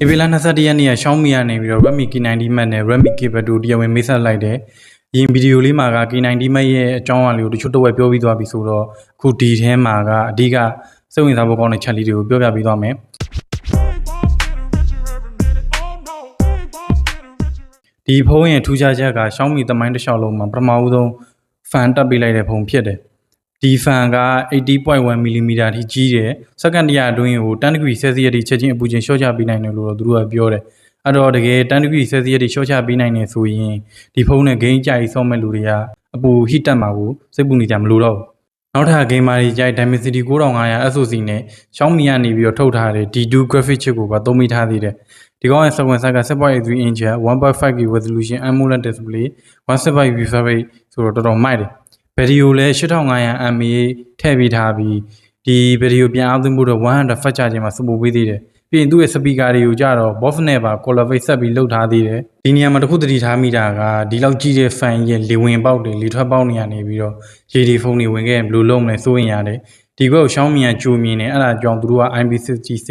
ဧပြီလ21ရက်နေ့က Xiaomi ကနေပြီးတော့ Redmi K90 Max နဲ့ Redmi K2 တရားဝင်မိတ်ဆက်လိုက်တယ်။ဒီဗီဒီယိုလေးမှာက K90 Max ရဲ့အကြောင်းအရာလေးကိုတချို့တော့ပြောပြီးသွားပြီဆိုတော့အခုဒီထဲမှာကအဓိကစိတ်ဝင်စားဖို့ကောင်းတဲ့ချက်လေးတွေကိုပြောပြပေးသွားမယ်။ဒီဖုန်းရဲ့ထူးခြားချက်က Xiaomi သမိုင်းတစ်လျှောက်လုံးမှာပထမဦးဆုံး fan တက်ပေးလိုက်တဲ့ဖုန်းဖြစ်တယ်။ဒီ fan က 80.1mm ထိကြီးတယ်။စက္ကန့်တရာအတွင်းကို10 degree Celsius ထိချက်ချင်းအပူချိန်လျှော့ချပေးနိုင်တယ်လို့သူတို့ကပြောတယ်။အဲ့တော့တကယ်10 degree Celsius ထိလျှော့ချပေးနိုင်နေဆိုရင်ဒီဖုန်းနဲ့ game ကြိုက်ဆော့မဲ့လူတွေကအပူ heat တက်မှာကိုစိတ်ပူနေကြမလို့တော့ဘူး။နောက်ထပ် gamer တွေကြိုက် Dimensity 9500 SoC နဲ့ Xiaomi ကနေပြီးတော့ထုတ်ထားတဲ့ D2 graphic chip ကိုပါသုံးမိထားသေးတယ်။ဒီကောင်ရဲ့ 7.1 က 6.83 inch 1.5K resolution AMOLED display 175 refresh rate ဆိုတော့တော်တော်မိုက်တယ်။ဗီဒီယိုလည်း 8500 mAh ထည့်ပေးထားပြီးဒီဗီဒီယိုပြန်အားသွင်းဖို့တော့100 fast charging မှာ support ပေးသေးတယ်။ပြီးရင်သူ့ရဲ့ speaker တွေကိုကြတော့ Bose နဲ့ပါ collaborate ဆက်ပြီးလုပ်ထားသေးတယ်။ဒီနေရာမှာတစ်ခုသတိထားမိတာကဒီလောက်ကြီးတဲ့ fan ရဲ့လေဝင်ပေါက်တွေလေထွက်ပေါက်နေရနေပြီးတော့ရေဒီဖုန်းတွေဝင်ခဲ့ရင်ဘယ်လိုလုပ်မလဲစိုးရင်ရတယ်။ဒီဘက်ကို Xiaomi ကကြိုမြင်တယ်အဲ့ဒါကြောင့်သူတို့က IP66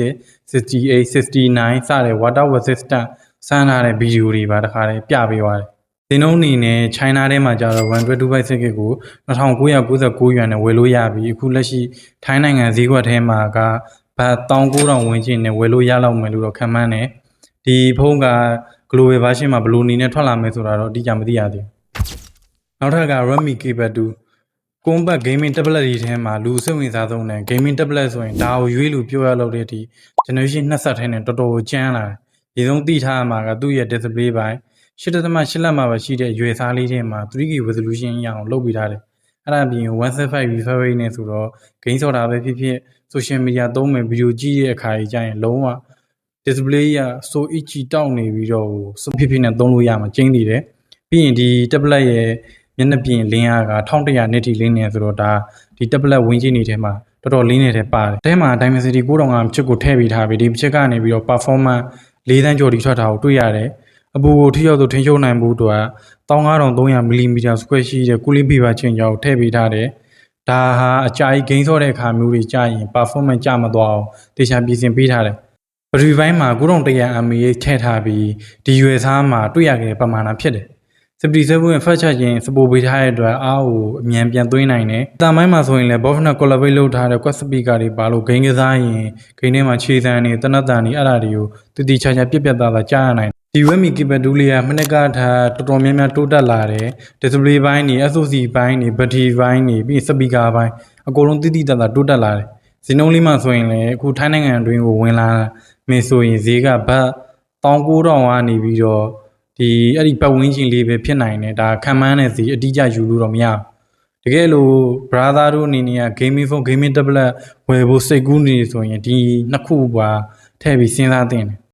68 69 စတဲ့ water resistant စမ်းထားတဲ့ဗီဒီယိုတွေပါတခါတည်းပြပေးသွားတယ်။ဒီနှုန်းအနေနဲ့ China ထဲမှာကျတော့ 1.25 GB ကို2999 yuan နဲ့ဝယ်လို့ရပြီးအခုလက်ရှိထိုင်းနိုင်ငံဈေးကွက်ထဲမှာကဘတ်19000ဝန်းကျင်နဲ့ဝယ်လို့ရလောက်မယ်လို့တော့ခန့်မှန်းတယ်။ဒီဖုန်းက global version မှာဘယ်လိုအနေနဲ့ထွက်လာမယ်ဆိုတာတော့အတိအကျမသိရသေးဘူး။နောက်ထပ်က Redmi K2 compact gaming tablet တွေထဲမှာလူစိတ်ဝင်စားဆုံးတဲ့ gaming tablet ဆိုရင်ဒါကိုရွေးလို့ပြောရလို့တဲ့အထိ generation 20ထဲနဲ့တော်တော်ကျန်းလာတယ်။ဒီဆုံးသိထားမှာကသူ့ရဲ့ display ပိုင်း8.8 လက်မှာပဲရှိတဲ့ရွယ်စားလေးထဲမှာ 3K resolution ရအောင်လုပ်ပေးထားတယ်။အဲ့ဒါပြင်175 refresh rate နဲ့ဆိုတော့ game ဆော့တာပဲဖြစ်ဖြစ် social media သုံးမယ်ဗီဒီယိုကြည့်တဲ့အခါကြီးကျရင်လုံးဝ display ရ so itchy တောက်နေပြီးတော့ဖြစ်ဖြစ်နဲ့သုံးလို့ရမှာကျင်းနေတယ်။ပြီးရင်ဒီ tablet ရဲ့မျက်နှာပြင်လင်းအားက1100 nit ထိလင်းနေဆိုတော့ဒါဒီ tablet ဝင်းကြီးနေထဲမှာတော်တော်လင်းနေတဲ့ပါတယ်။အဲမှာ Dimensity 9500ချစ်ကိုထည့်ပေးထားပြီးဒီချစ်ကနေပြီးတော့ performance 4တန်းကျော်ထိထွက်တာကိုတွေ့ရတယ်။အပူကိုထိရောက်သူထိန်းချုပ်နိုင်မှုအတွက် 15300mm square ရှိတဲ့ cooling vapor ချင်းကြောင့်ထည့်ပေးထားတယ်။ဒါဟာအကြာကြီး game ဆော့တဲ့အခါမျိုးတွေကြာရင် performance ကျမသွားအောင်တေချာပြင်ဆင်ပေးထားတယ်။ဘက်ထရီပိုင်းမှာ9100 mAh ထည့်ထားပြီးဒီရွယ်စားမှာတွေ့ရခဲ့တဲ့ပမာဏဖြစ်တယ်။77ရဲ့ fast charging support ပေးထားတဲ့အတွက်အားကိုအမြန်ပြန်သွင်းနိုင်တယ်။အတန်ပိုင်းမှာဆိုရင်လည်း Bose နဲ့ collaborate လုပ်ထားတဲ့ quad speaker တွေပါလို့ game ကစားရင် game ထဲမှာခြေစံတွေတနတ်တန်တွေအဲ့ဒါတွေကိုတည်တည်ချာချာပြက်ပြက်သားသားကြားရနိုင်တယ်။ဒီ Redmi K2 လေးကမနက်ကထားတော်တော်များများတိုးတက်လာတယ်။ display ပိုင်းတွေ SoC ပိုင်းတွေ battery ပိုင်းတွေပြီး speaker ပိုင်းအကုန်လုံးတည်တည်သားသားတိုးတက်လာတယ်။ဈေးနှုန်းလေးမှဆိုရင်လည်းအခုထိုင်းနိုင်ငံအတွင်းကိုဝင်လာမယ်ဆိုရင်ဈေးကဘတ်19000ကနေပြီးတော့ဒီအဲ့ဒီပတ်ဝန်းကျင်လေးပဲဖြစ်နိုင်တယ်ဒါခံမှန်းတဲ့စီအတိအကျယူလို့တော့မရဘူးတကယ်လို့ brother တို့အနေနဲ့က gaming phone gaming tablet ဝယ်ဖို့စိတ်ကူးနေဆိုရင်ဒီနှစ်ခုပါထည့်ပြီးစဉ်းစားသင့်တယ်